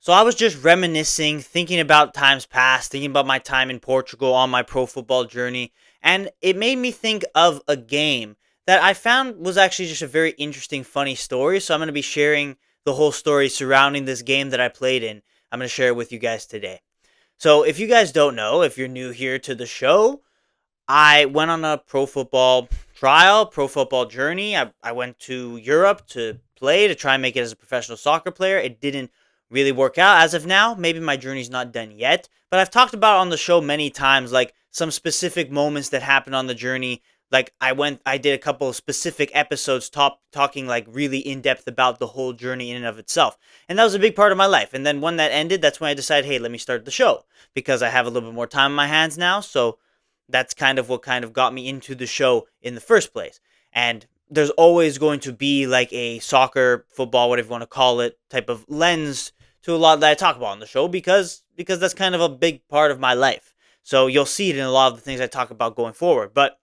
So I was just reminiscing, thinking about times past, thinking about my time in Portugal on my pro football journey, and it made me think of a game that I found was actually just a very interesting, funny story. So I'm going to be sharing the whole story surrounding this game that I played in. I'm going to share it with you guys today. So if you guys don't know, if you're new here to the show, I went on a pro football trial, pro football journey. I went to Europe to play to try and make it as a professional soccer player. It didn't really work out as of now. Maybe my journey's not done yet, but I've talked about on the show many times, like some specific moments that happened on the journey. Like I did a couple of specific episodes talking like really in depth about the whole journey in and of itself. And that was a big part of my life. And then when that ended, that's when I decided, hey, let me start the show because I have a little bit more time on my hands now. So that's kind of what kind of got me into the show in the first place. And there's always going to be like a soccer, football, whatever you want to call it, type of lens to a lot that I talk about on the show because that's kind of a big part of my life. So you'll see it in a lot of the things I talk about going forward. But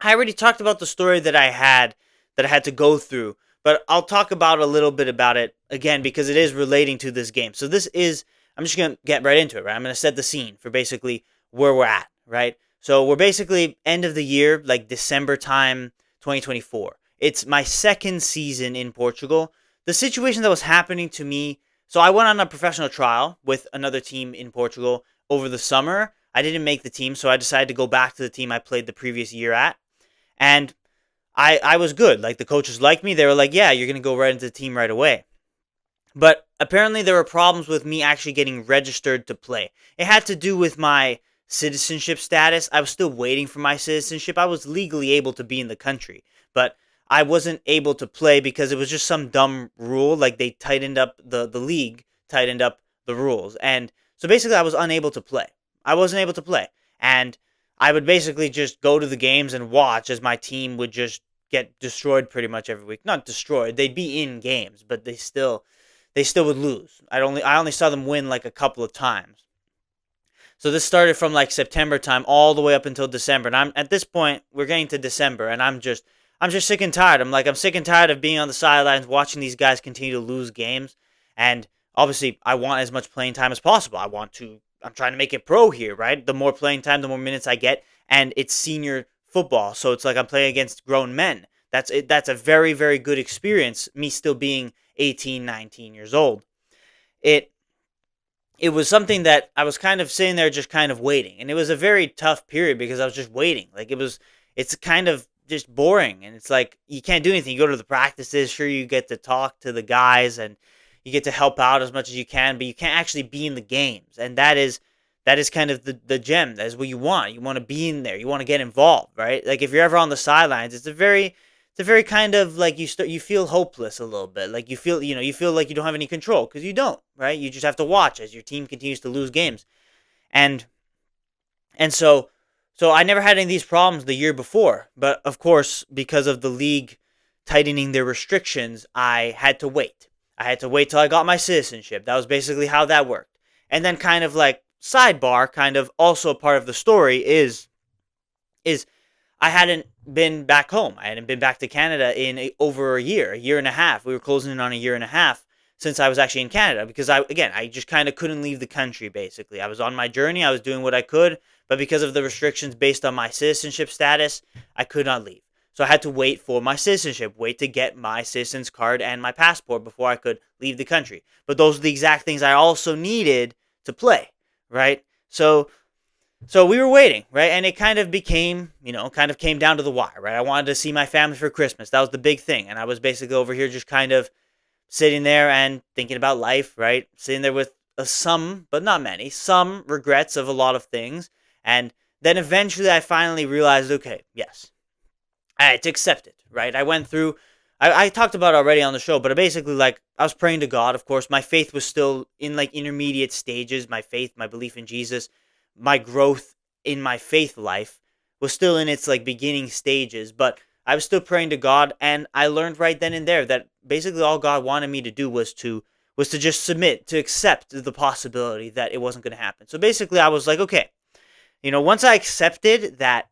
I already talked about the story that I had to go through, but I'll talk about a little bit about it again because it is relating to this game. So I'm just going to get right into it, right? I'm going to set the scene for basically where we're at, right? So we're basically end of the year, like December time, 2024. It's my second season in Portugal. The situation that was happening to me, so I went on a professional trial with another team in Portugal over the summer. I didn't make the team, so I decided to go back to the team I played the previous year at. And I was good. Like the coaches liked me. They were like, yeah, you're going to go right into the team right away. But apparently there were problems with me actually getting registered to play. It had to do with my citizenship status. I was still waiting for my citizenship. I was legally able to be in the country, but I wasn't able to play because it was just some dumb rule. Like they tightened up the league, tightened up the rules. And so basically I was unable to play. I wasn't able to play. And I would basically just go to the games and watch as my team would just get destroyed pretty much every week. Not destroyed. They'd be in games, but they still would lose. I only saw them win like a couple of times. So this started from like September time all the way up until December. And I'm at this point we're getting to December and I'm just sick and tired. I'm sick and tired of being on the sidelines watching these guys continue to lose games. And obviously I want as much playing time as possible. I'm trying to make it pro here, right? The more playing time, the more minutes I get, and it's senior football. So it's like I'm playing against grown men. That's it. That's a very, very good experience, me still being 18, 19 years old. It it was something that I was kind of sitting there just kind of waiting. And it was a very tough period because I was just waiting. It's kind of just boring. And it's like, you can't do anything. You go to the practices, sure, you get to talk to the guys and you get to help out as much as you can, but you can't actually be in the games. And that is kind of the gem. That is what you want. You want to be in there. You want to get involved, right? Like if you're ever on the sidelines, it's a very kind of like you feel hopeless a little bit. Like you feel like you don't have any control because you don't, right? You just have to watch as your team continues to lose games. And and so I never had any of these problems the year before, but of course, because of the league tightening their restrictions, I had to wait. I had to wait till I got my citizenship. That was basically how that worked. And then kind of like sidebar, kind of also part of the story is I hadn't been back home. I hadn't been back to Canada in over a year and a half. We were closing in on a year and a half since I was actually in Canada because I just kind of couldn't leave the country basically. I was on my journey, I was doing what I could, but because of the restrictions based on my citizenship status, I could not leave. So I had to wait for my citizenship, wait to get my citizen's card and my passport before I could leave the country. But those are the exact things I also needed to play, right? So we were waiting, right? And it kind of came down to the wire, right? I wanted to see my family for Christmas. That was the big thing. And I was basically over here just kind of sitting there and thinking about life, right? Sitting there with some, but not many, some regrets of a lot of things. And then eventually I finally realized, okay, yes, I had to accept it, right? I talked about it already on the show, but basically, like, I was praying to God, of course. My faith was still in, like, intermediate stages. My faith, my belief in Jesus, my growth in my faith life was still in its, like, beginning stages. But I was still praying to God, and I learned right then and there that basically all God wanted me to do was to just submit, to accept the possibility that it wasn't going to happen. So basically, I was like, okay, once I accepted that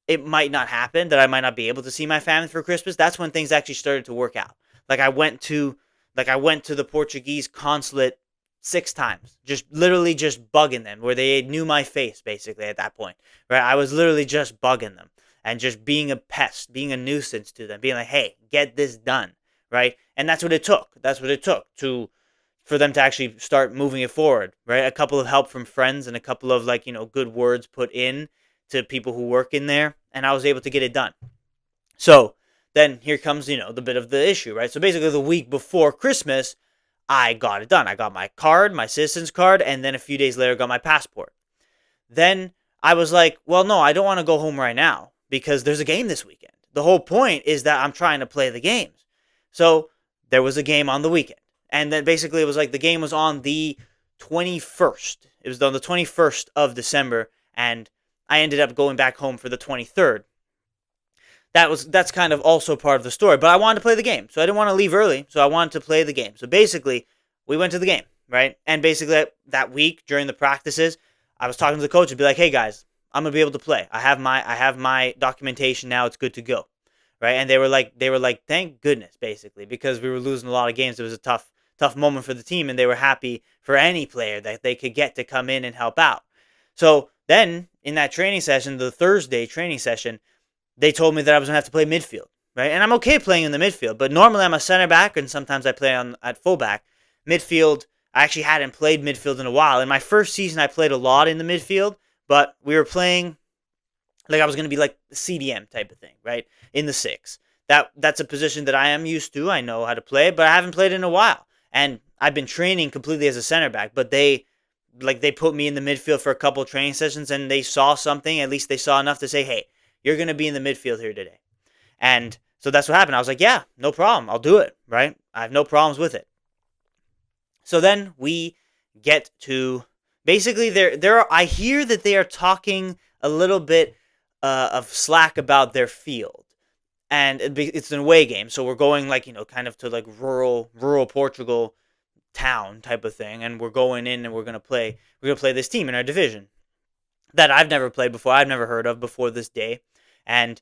it might not happen, that I might not be able to see my family for Christmas, that's when things actually started to work out. Like I went to the Portuguese consulate 6 times. Just literally just bugging them where they knew my face basically at that point. Right? I was literally just bugging them and just being a pest, being a nuisance to them, being like, "Hey, get this done." Right? And that's what it took. That's what it took to for them to actually start moving it forward, right? A couple of help from friends and a couple of good words put in to people who work in there, and I was able to get it done. So then here comes, the bit of the issue, right? So basically the week before Christmas, I got it done. I got my card, my citizen's card, and then a few days later got my passport. Then I was like, well, no, I don't want to go home right now because there's a game this weekend. The whole point is that I'm trying to play the games. So there was a game on the weekend. And then basically it was like the game was on the 21st. It was on the 21st of December, and I ended up going back home for the 23rd. That's kind of also part of the story, but I wanted to play the game. So I didn't want to leave early, so I wanted to play the game. So basically, we went to the game, right? And basically that week during the practices, I was talking to the coach and be like, "Hey guys, I'm going to be able to play. I have my documentation now. It's good to go." Right? And they were like, "Thank goodness," basically, because we were losing a lot of games. It was a tough moment for the team, and they were happy for any player that they could get to come in and help out. So then in that training session, the Thursday training session, they told me that I was going to have to play midfield, right? And I'm okay playing in the midfield, but normally I'm a center back, and sometimes I play at fullback. Midfield, I actually hadn't played midfield in a while. In my first season, I played a lot in the midfield, but we were playing like I was going to be like the CDM type of thing, right? In the six. That's a position that I am used to. I know how to play, but I haven't played in a while. And I've been training completely as a center back, but they put me in the midfield for a couple of training sessions, and they saw something. At least they saw enough to say, "Hey, you're going to be in the midfield here today." And so that's what happened. I was like, "Yeah, no problem. I'll do it," right? I have no problems with it. So then we get to basically I hear that they are talking a little bit of slack about their field, and it's an away game, so we're going kind of to like rural Portugal town type of thing, and we're going in and we're gonna play this team in our division that I've never played before, I've never heard of before this day, and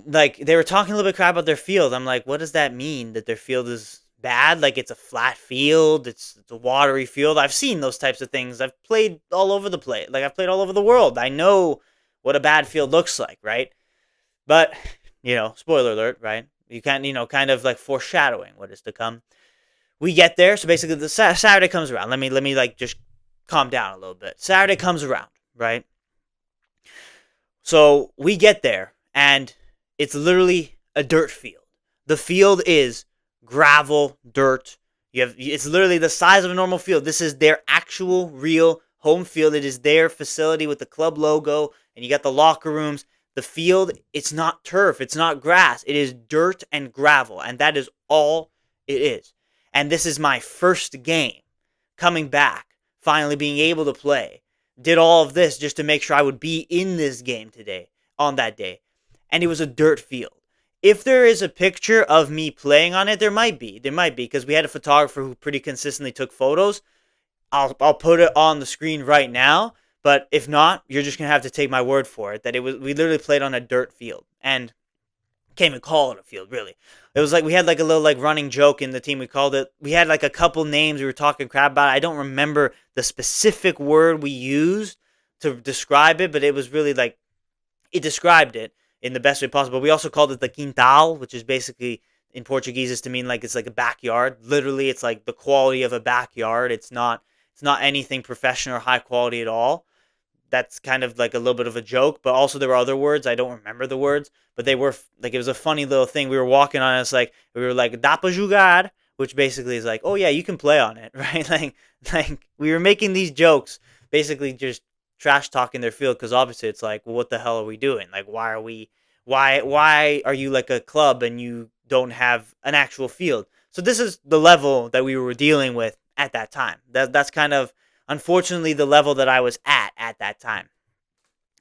like they were talking a little bit crap about their field. I'm like, what does that mean that their field is bad? Like it's a flat field, it's a watery field. I've seen those types of things. I've played all over the place. Like I've played all over the world. I know what a bad field looks like, right? But spoiler alert, right? You can't, kind of like foreshadowing what is to come. We get there, so basically the Saturday comes around. Let me like just calm down a little bit. Saturday comes around, right? So we get there, and it's literally a dirt field. The field is gravel, dirt. It's literally the size of a normal field. This is their actual, real home field. It is their facility with the club logo, and you got the locker rooms. The field, it's not turf, it's not grass. It is dirt and gravel, and that is all it is. And this is my first game coming back, finally being able to play. Did all of this just to make sure I would be in this game today, on that day. And it was a dirt field. If there is a picture of me playing on it, there might be, because we had a photographer who pretty consistently took photos. I'll put it on the screen right now, but if not, you're just gonna have to take my word for it that we literally played on a dirt field, and can't even call it a field, really. It was like we had like a little like running joke in the team. We had like a couple names we were talking crap about. I don't remember the specific word we used to describe it, but it was really like it described it in the best way possible. We also called it the quintal, which is basically in Portuguese is to mean like it's like a backyard. Literally, it's like the quality of a backyard. It's not anything professional or high quality at all. That's kind of like a little bit of a joke, but also there were other words. I don't remember the words, but they were like, it was a funny little thing. We were walking on it. It's like, we were like, dá pra jogar, which basically is like, oh yeah, you can play on it, right? Like we were making these jokes, basically just trash talking their field. Cause obviously it's like, well, what the hell are we doing? Like, why are you like a club and you don't have an actual field? So this is the level that we were dealing with at that time. That's kind of, unfortunately, the level that I was at that time.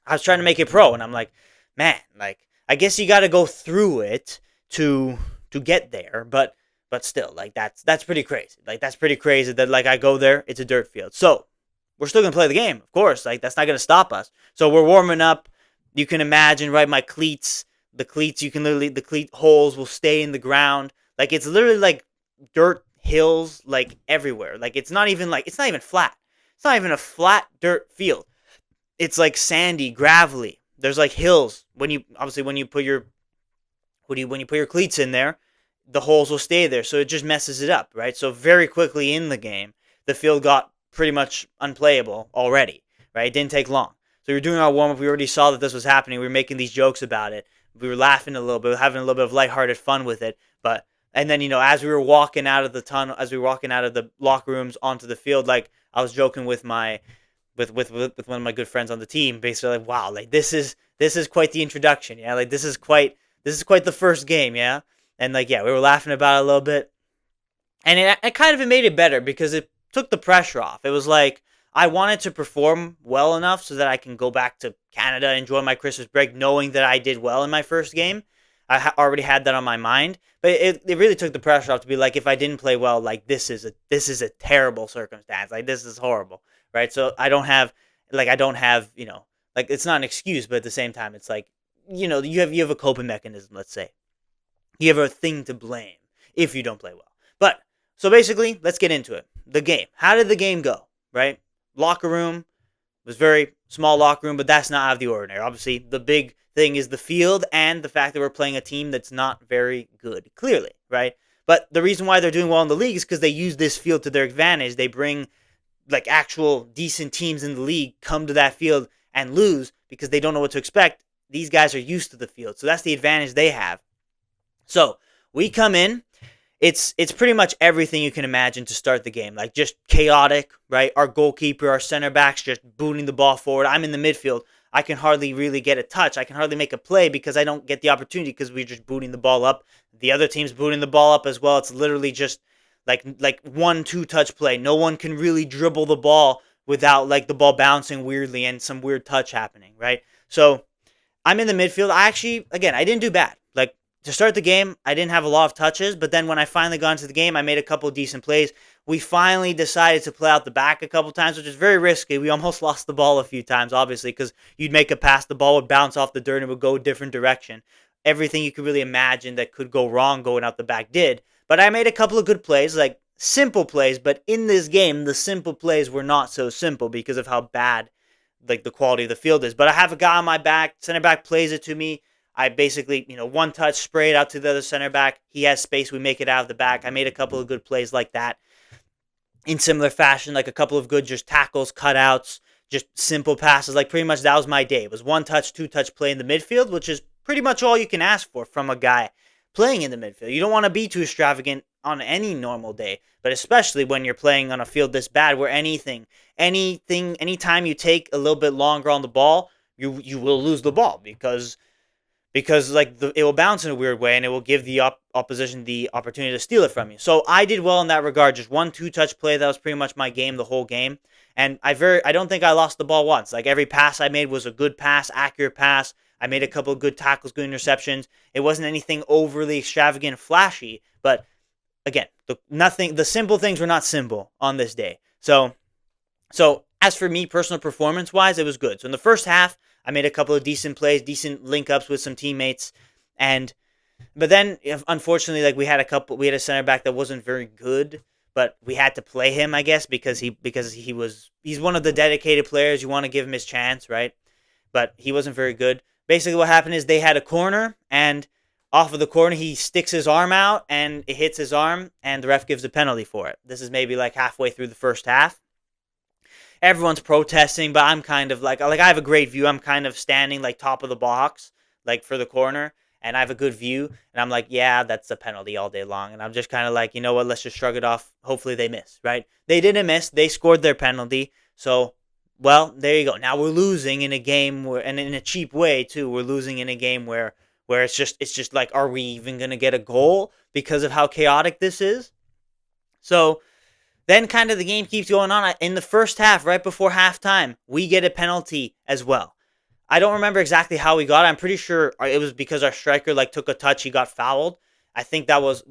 I was trying to make it pro, and I'm like, man, like I guess you got to go through it to get there, but still, like that's pretty crazy. Like that's pretty crazy that like I go there, it's a dirt field. So we're still gonna play the game, of course. Like that's not gonna stop us. So we're warming up. You can imagine, right? My cleats, the cleats, the cleat holes will stay in the ground. Like it's literally like dirt hills like everywhere. Like it's not even flat. It's not even a flat dirt field. It's like sandy, gravelly. There's like hills. When you put your when you put your cleats in there, the holes will stay there. So it just messes it up, right? So very quickly in the game, the field got pretty much unplayable already, right? It didn't take long. So we were doing our warm up. We already saw that this was happening. We were making these jokes about it. We were laughing a little bit, having a little bit of lighthearted fun with it. But and then as we were walking out of the tunnel, as we were walking out of the locker rooms onto the field, like I was joking with my with one of my good friends on the team, basically like, wow, like this is quite the introduction, yeah, like this is quite the first game, yeah, and like yeah, we were laughing about it a little bit, and it kind of made it better because it took the pressure off. It was like I wanted to perform well enough so that I can go back to Canada, enjoy my Christmas break, knowing that I did well in my first game. Already had that on my mind, but it really took the pressure off to be like, if I didn't play well, like this is a terrible circumstance, like this is horrible, right? So I don't have like it's not an excuse, but at the same time, it's like you have a coping mechanism. Let's say you have a thing to blame if you don't play well. But so basically, let's get into it. The game. How did the game go? Right? Locker room was very small locker room, but that's not out of the ordinary. Obviously, the big thing is the field and the fact that we're playing a team that's not very good, clearly, right? But the reason why they're doing well in the league is because they use this field to their advantage. They bring like actual decent teams in the league come to that field and lose because they don't know what to expect. These guys are used to the field. So that's the advantage they have. So we come in. It's pretty much everything you can imagine to start the game. Like just chaotic, right? Our goalkeeper, our center backs just booting the ball forward. I'm in the midfield. I can hardly really get a touch. I can hardly make a play because I don't get the opportunity because we're just booting the ball up. The other team's booting the ball up as well. It's literally just like 1-2 touch play. No one can really dribble the ball without like the ball bouncing weirdly and some weird touch happening, right? So I'm in the midfield. I didn't do bad. Like to start the game, I didn't have a lot of touches, but then when I finally got into the game, I made a couple of decent plays. We finally decided to play out the back a couple times, which is very risky. We almost lost the ball a few times, obviously, because you'd make a pass, the ball would bounce off the dirt and it would go a different direction. Everything you could really imagine that could go wrong going out the back did. But I made a couple of good plays, like simple plays, but in this game, the simple plays were not so simple because of how bad like the quality of the field is. But I have a guy on my back, center back plays it to me. I basically, one touch, spray it out to the other center back. He has space. We make it out of the back. I made a couple of good plays like that in similar fashion, like a couple of good just tackles, cutouts, just simple passes. Like pretty much that was my day. It was one touch, two touch play in the midfield, which is pretty much all you can ask for from a guy playing in the midfield. You don't want to be too extravagant on any normal day, but especially when you're playing on a field this bad where anytime you take a little bit longer on the ball, you will lose the ball because like it will bounce in a weird way and it will give the opposition the opportunity to steal it from you. So I did well in that regard. Just 1-2 touch play. That was pretty much my game the whole game. And I don't think I lost the ball once. Like every pass I made was a good pass, accurate pass. I made a couple of good tackles, good interceptions. It wasn't anything overly extravagant, flashy, but again, the simple things were not simple on this day. So as for me, personal performance wise, it was good. So in the first half, I made a couple of decent plays, decent link ups with some teammates, but then unfortunately, like we had a center back that wasn't very good, but we had to play him, I guess, because he's one of the dedicated players. You want to give him his chance, right? But he wasn't very good. Basically, what happened is they had a corner, and off of the corner, he sticks his arm out, and it hits his arm, and the ref gives a penalty for it. This is maybe like halfway through the first half. Everyone's protesting, but I'm kind of like I have a great view. I'm kind of standing like top of the box, like for the corner, and I have a good view. And I'm like, yeah, that's a penalty all day long. And I'm just kind of like, you know what? Let's just shrug it off. Hopefully they miss, right? They didn't miss. They scored their penalty. So, well, there you go. Now we're losing in a game where, and in a cheap way too. We're losing in a game where it's just like, are we even gonna get a goal because of how chaotic this is? So then kind of the game keeps going on. In the first half, right before halftime, we get a penalty as well. I don't remember exactly how we got it. I'm pretty sure it was because our striker like took a touch, he got fouled. I think that was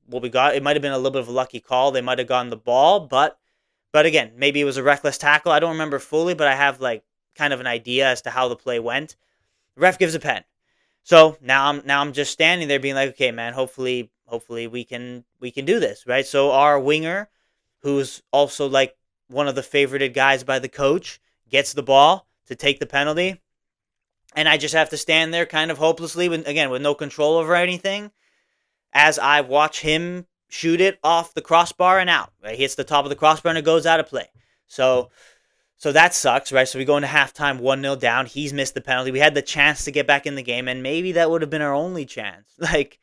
what we got. It might have been a little bit of a lucky call. They might have gotten the ball, but again, maybe it was a reckless tackle. I don't remember fully, but I have like kind of an idea as to how the play went. The ref gives a pen. So now I'm just standing there being like, okay, man, hopefully hopefully we can do this, right? So our winger, who's also like one of the favorited guys by the coach, gets the ball to take the penalty, and I just have to stand there kind of hopelessly, with no control over anything, as I watch him shoot it off the crossbar and out. Right? He hits the top of the crossbar and it goes out of play. So so that sucks, right? So we go into halftime 1-0 down. He's missed the penalty. We had the chance to get back in the game, and maybe that would have been our only chance, like,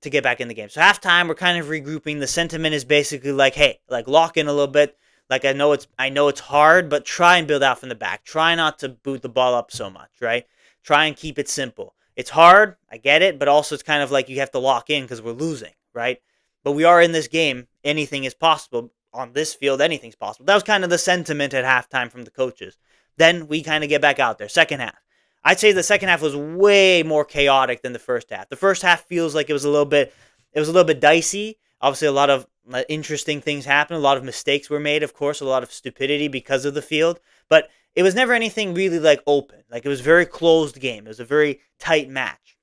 to get back in the game. So halftime, we're kind of regrouping. The sentiment is basically like, hey, like, lock in a little bit. Like, I know it's hard, but try and build out from the back. Try not to boot the ball up so much, right? Try and keep it simple. It's hard, I get it, but also it's kind of like you have to lock in because we're losing, right? But we are in this game. Anything is possible. On this field, anything's possible. That was kind of the sentiment at halftime from the coaches. Then we kind of get back out there. Second half. I'd say the second half was way more chaotic than the first half. The first half feels like it was a little bit dicey. Obviously, a lot of interesting things happened. A lot of mistakes were made, of course, a lot of stupidity because of the field. But it was never anything really like open. Like, it was a very closed game. It was a very tight match.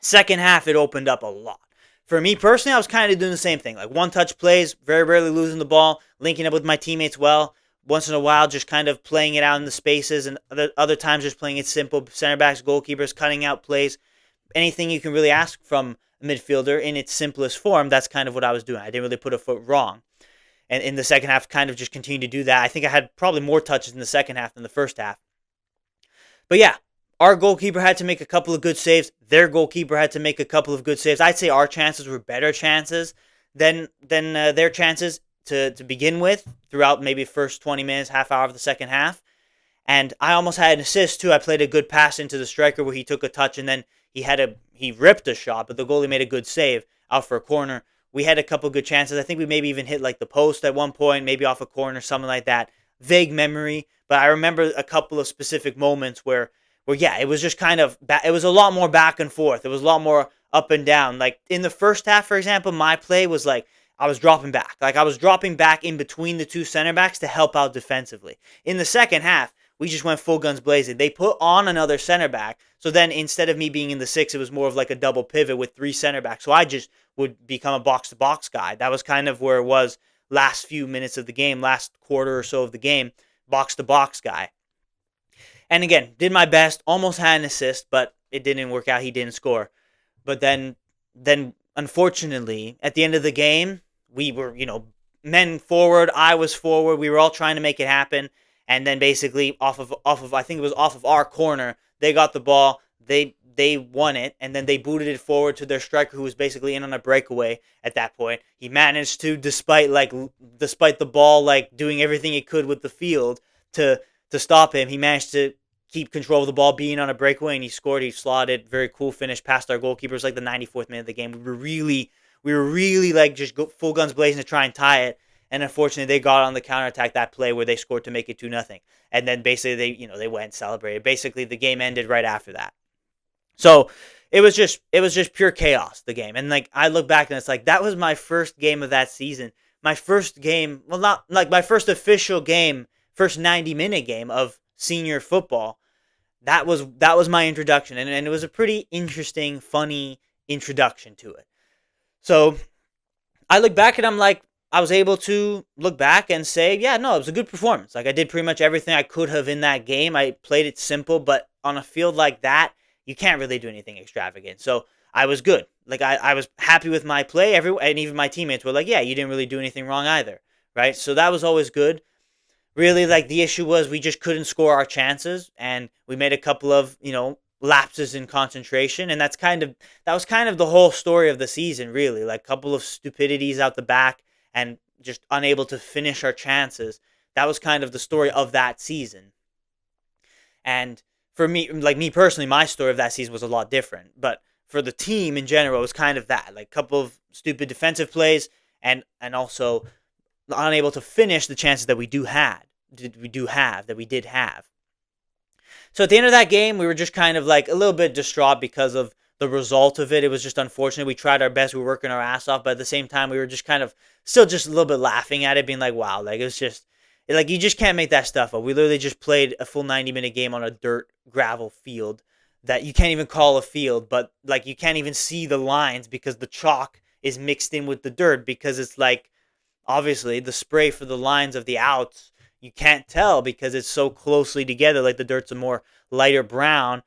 Second half, it opened up a lot. For me personally, I was kind of doing the same thing. Like, one-touch plays, very rarely losing the ball, linking up with my teammates well. Once in a while, just kind of playing it out in the spaces, and other times just playing it simple. Center backs, goalkeepers, cutting out plays. Anything you can really ask from a midfielder in its simplest form, that's kind of what I was doing. I didn't really put a foot wrong. And in the second half, kind of just continued to do that. I think I had probably more touches in the second half than the first half. But yeah, our goalkeeper had to make a couple of good saves. Their goalkeeper had to make a couple of good saves. I'd say our chances were better chances than their chances to begin with throughout maybe first 20 minutes, half hour of the second half. And I almost had an assist too. I played a good pass into the striker where he took a touch and then he ripped a shot, but the goalie made a good save out for a corner. We had a couple good chances. I think we maybe even hit like the post at one point, maybe off a corner, something like that. Vague memory, but I remember a couple of specific moments where yeah, it was just kind of it was a lot more back and forth. It was a lot more up and down. Like in the first half, for example, my play was like I was dropping back. Like I was dropping back in between the two center backs to help out defensively. In the second half, we just went full guns blazing. They put on another center back. So then instead of me being in the six, it was more of like a double pivot with three center backs. So I just would become a box to box guy. That was kind of where it was last few minutes of the game, last quarter or so of the game, box to box guy. And again, did my best, almost had an assist, but it didn't work out. He didn't score. But then unfortunately, at the end of the game, we were, men forward, I was forward. We were all trying to make it happen. And then basically off of I think it was off of our corner, they got the ball. They won it, and then they booted it forward to their striker, who was basically in on a breakaway at that point. He managed to, despite the ball like doing everything it could with the field to stop him, he managed to keep control of the ball, being on a breakaway, and he scored. He slotted, very cool finish past our goalkeepers, like the 94th minute of the game. We were really like just full guns blazing to try and tie it. And unfortunately, they got on the counterattack that play where they scored to make it 2-0. And then basically they went and celebrated. Basically, the game ended right after that. So it was just pure chaos, the game. And like I look back and it's like that was my first game of that season. My first game, well, not like my first official game, first 90-minute game of senior football. That was my introduction, and it was a pretty interesting, funny introduction to it. So I look back and I'm like, I was able to look back and say, yeah, no, it was a good performance. Like I did pretty much everything I could have in that game. I played it simple, but on a field like that, you can't really do anything extravagant. So I was good. Like I was happy with my play. And even my teammates were like, yeah, you didn't really do anything wrong either, right? So that was always good. Really, like the issue was we just couldn't score our chances, and we made a couple of lapses in concentration, and that was kind of the whole story of the season, really. Like a couple of stupidities out the back, and just unable to finish our chances. That was kind of the story of that season. And for me, like me personally, my story of that season was a lot different. But for the team in general, it was kind of that, like a couple of stupid defensive plays, and also unable to finish the chances that we did have. So at the end of that game, we were just kind of like a little bit distraught because of the result of it. It was just unfortunate. We tried our best. We were working our ass off, but at the same time, we were just kind of still just a little bit laughing at it, being like, wow, like it was just like you just can't make that stuff up. We literally just played a full 90-minute game on a dirt gravel field that you can't even call a field, but like you can't even see the lines because the chalk is mixed in with the dirt, because it's like, obviously the spray for the lines of the outs, you can't tell because it's so closely together. Like the dirt's a more lighter brown,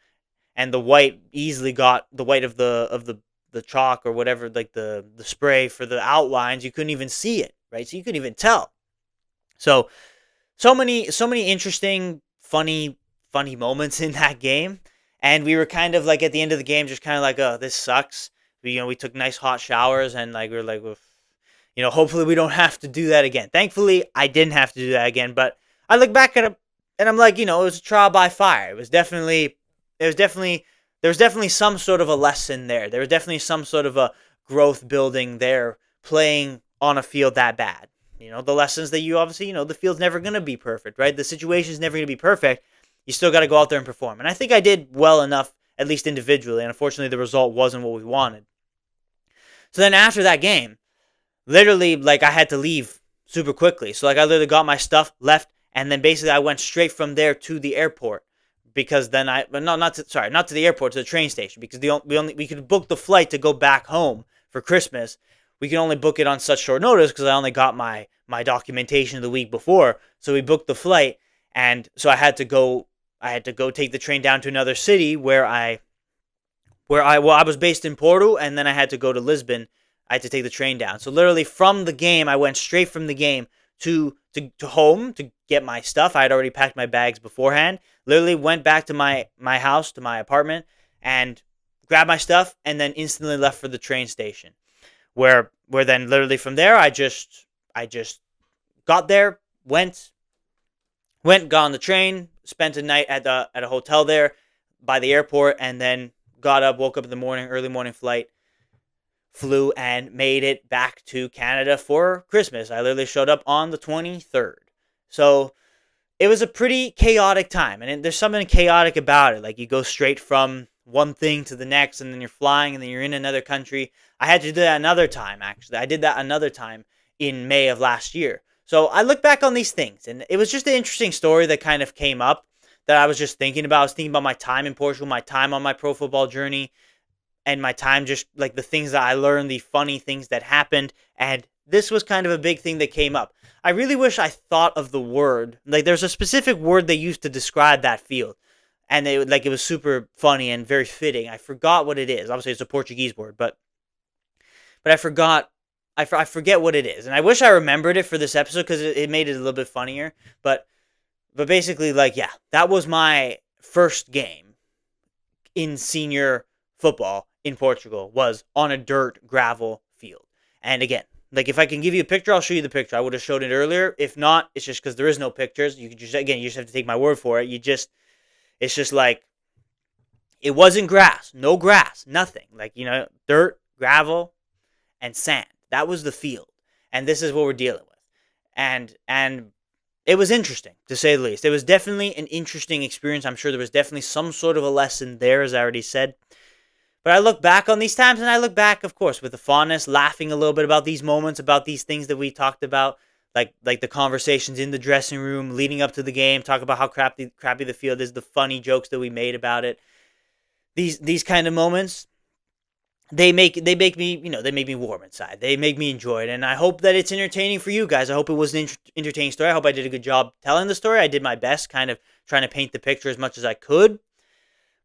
and the white easily got the white of the chalk or whatever, like the spray for the outlines. You couldn't even see it, right? So you couldn't even tell. So so many interesting, funny moments in that game. And we were kind of like at the end of the game, just kind of like, oh, this sucks. We took nice hot showers, and like we were like, "Oof." Hopefully we don't have to do that again. Thankfully, I didn't have to do that again. But I look back at it and I'm like, it was a trial by fire. There was definitely some sort of a lesson there. There was definitely some sort of a growth building there, playing on a field that bad. The lessons that you obviously, the field's never going to be perfect, right? The situation's never going to be perfect. You still got to go out there and perform. And I think I did well enough, at least individually. And unfortunately, the result wasn't what we wanted. So then after that game, literally, like, I had to leave super quickly. So like I literally got my stuff, left, and then basically I went straight from there to the airport, because then not to the airport, to the train station, because we could book the flight to go back home for Christmas. We can only book it on such short notice because I only got my documentation the week before. So we booked the flight, and so I had to go take the train down to another city I was based in Porto, and then I had to go to Lisbon. I had to take the train down. So literally from the game, I went straight from the game to home to get my stuff. I had already packed my bags beforehand. Literally went back to my house, to my apartment, and grabbed my stuff, and then instantly left for the train station. Where then literally from there, I just got there, got on the train, spent a night at a hotel there by the airport, and then got up, woke up in the morning, early morning flight, flew, and made it back to Canada for Christmas. I literally showed up on the 23rd. So it was a pretty chaotic time, and there's something chaotic about it. Like, you go straight from one thing to the next, and then you're flying, and then you're in another country. I had to do that another time, actually. I did that another time in May of last year. So I look back on these things, and it was just an interesting story that kind of came up that I was just thinking about. I was thinking about my time in Portugal, my time on my pro football journey, and my time just like the things that I learned, the funny things that happened. And this was kind of a big thing that came up. I really wish I thought of the word. Like, there's a specific word they used to describe that field, and it was super funny and very fitting. I forgot what it is. Obviously, it's a Portuguese word, but I forgot. I forget what it is, and I wish I remembered it for this episode because it made it a little bit funnier. But basically, like, yeah, that was my first game in senior football in Portugal, was on a dirt gravel field. And again, like, if I can give you a picture, I'll show you the picture. I would have showed it earlier. If not, it's just because there is no pictures. You just have to take my word for it. It's just like, it wasn't grass, nothing. Like, dirt, gravel, and sand. That was the field. And this is what we're dealing with. And it was interesting, to say the least. It was definitely an interesting experience. I'm sure there was definitely some sort of a lesson there, as I already said. But I look back on these times, and I look back, of course, with a fondness, laughing a little bit about these moments, about these things that we talked about, like the conversations in the dressing room leading up to the game, talk about how crappy the field is, the funny jokes that we made about it. These kind of moments, they make me, they make me warm inside. They make me enjoy it, and I hope that it's entertaining for you guys. I hope it was an entertaining story. I hope I did a good job telling the story. I did my best, kind of trying to paint the picture as much as I could.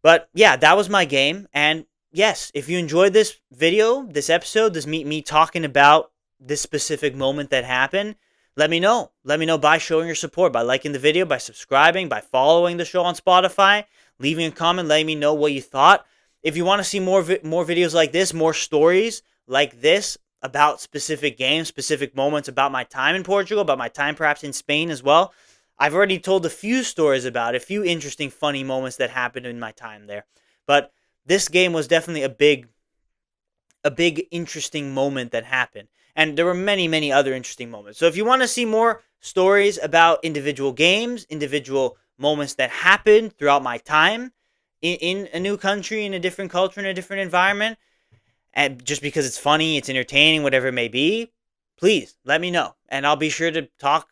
But yeah, that was my game, and yes, if you enjoyed this video, this episode, me talking about this specific moment that happened, let me know. Let me know by showing your support, by liking the video, by subscribing, by following the show on Spotify, leaving a comment, letting me know what you thought. If you want to see more videos like this, more stories like this about specific games, specific moments, about my time in Portugal, about my time perhaps in Spain as well, I've already told a few stories about a few interesting, funny moments that happened in my time there. But this game was definitely a big, interesting moment that happened. And there were many, many other interesting moments. So if you want to see more stories about individual games, individual moments that happened throughout my time in a new country, in a different culture, in a different environment, and just because it's funny, it's entertaining, whatever it may be, please let me know. And I'll be sure to talk.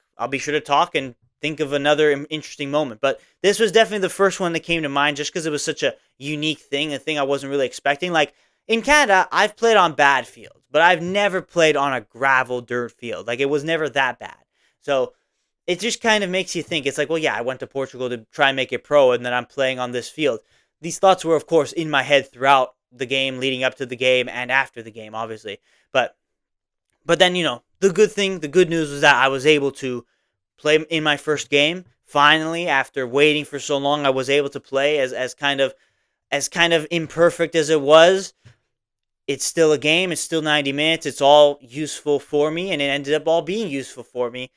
And think of another interesting moment. But this was definitely the first one that came to mind just because it was such a unique thing, a thing I wasn't really expecting. Like, in Canada, I've played on bad fields, but I've never played on a gravel dirt field. Like, it was never that bad. So it just kind of makes you think. It's like, well, yeah, I went to Portugal to try and make it pro, and then I'm playing on this field. These thoughts were, of course, in my head throughout the game, leading up to the game, and after the game, obviously. But then, the good thing, the good news was that I was able to play in my first game. Finally, after waiting for so long, I was able to play as kind of imperfect as it was. It's still a game. It's still 90 minutes. It's all useful for me, and it ended up all being useful for me,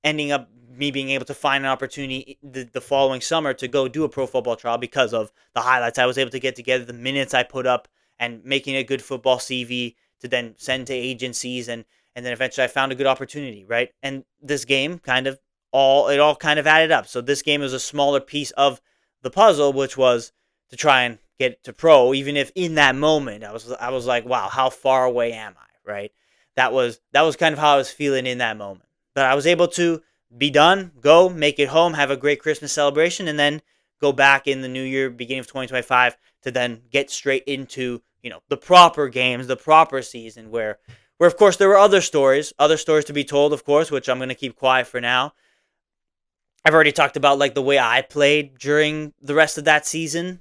ending up me being able to find an opportunity the following summer to go do a pro football trial because of the highlights I was able to get together, the minutes I put up, and making a good football CV to then send to agencies, and then eventually I found a good opportunity, right? And this game all kind of added up. So this game was a smaller piece of the puzzle, which was to try and get to pro. Even if in that moment I was like, wow, how far away am I? Right? That was kind of how I was feeling in that moment. But I was able to be done, go, make it home, have a great Christmas celebration, and then go back in the new year, beginning of 2025, to then get straight into, the proper games, the proper season where of course there were other stories to be told, of course, which I'm going to keep quiet for now. I've already talked about like the way I played during the rest of that season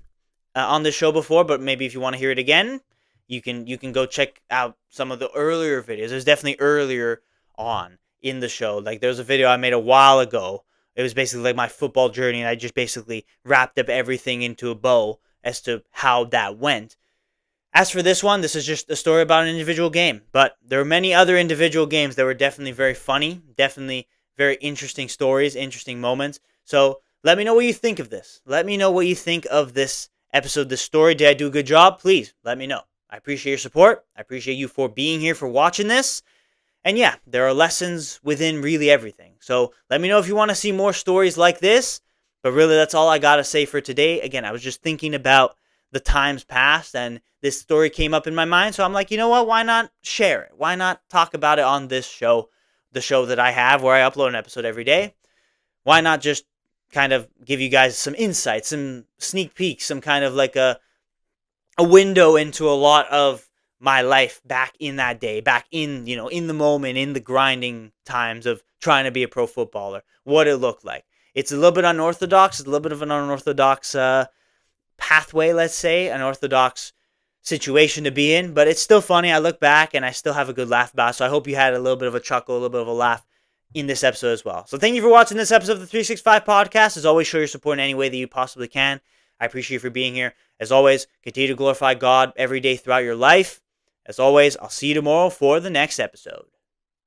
on this show before, but maybe if you want to hear it again, you can go check out some of the earlier videos. There's definitely earlier on in the show. Like, there's a video I made a while ago. It was basically like my football journey, and I just basically wrapped up everything into a bow as to how that went. As for this one, this is just a story about an individual game, but there are many other individual games that were definitely very funny, definitely very interesting stories, interesting moments. So let me know what you think of this. Let me know what you think of this episode, this story. Did I do a good job? Please let me know. I appreciate your support. I appreciate you for being here, for watching this. And yeah, there are lessons within really everything. So let me know if you want to see more stories like this. But really, that's all I got to say for today. Again, I was just thinking about the times past, and this story came up in my mind. So I'm like, you know what? Why not share it? Why not talk about it on this show, the show that I have where I upload an episode every day? Why not just kind of give you guys some insights, some sneak peeks, some kind of like a window into a lot of my life back in that day, back in the moment, in the grinding times of trying to be a pro footballer, what it looked like. It's a little bit unorthodox. It's a little bit of an unorthodox pathway, let's say, an orthodox situation to be in, but it's still funny. I look back and I still have a good laugh about it. So I hope you had a little bit of a chuckle, a little bit of a laugh in this episode as well. So thank you for watching this episode of the 365 podcast. As always, show your support in any way that you possibly can. I appreciate you for being here. As always, continue to glorify God every day throughout your life. As always, I'll see you tomorrow for the next episode.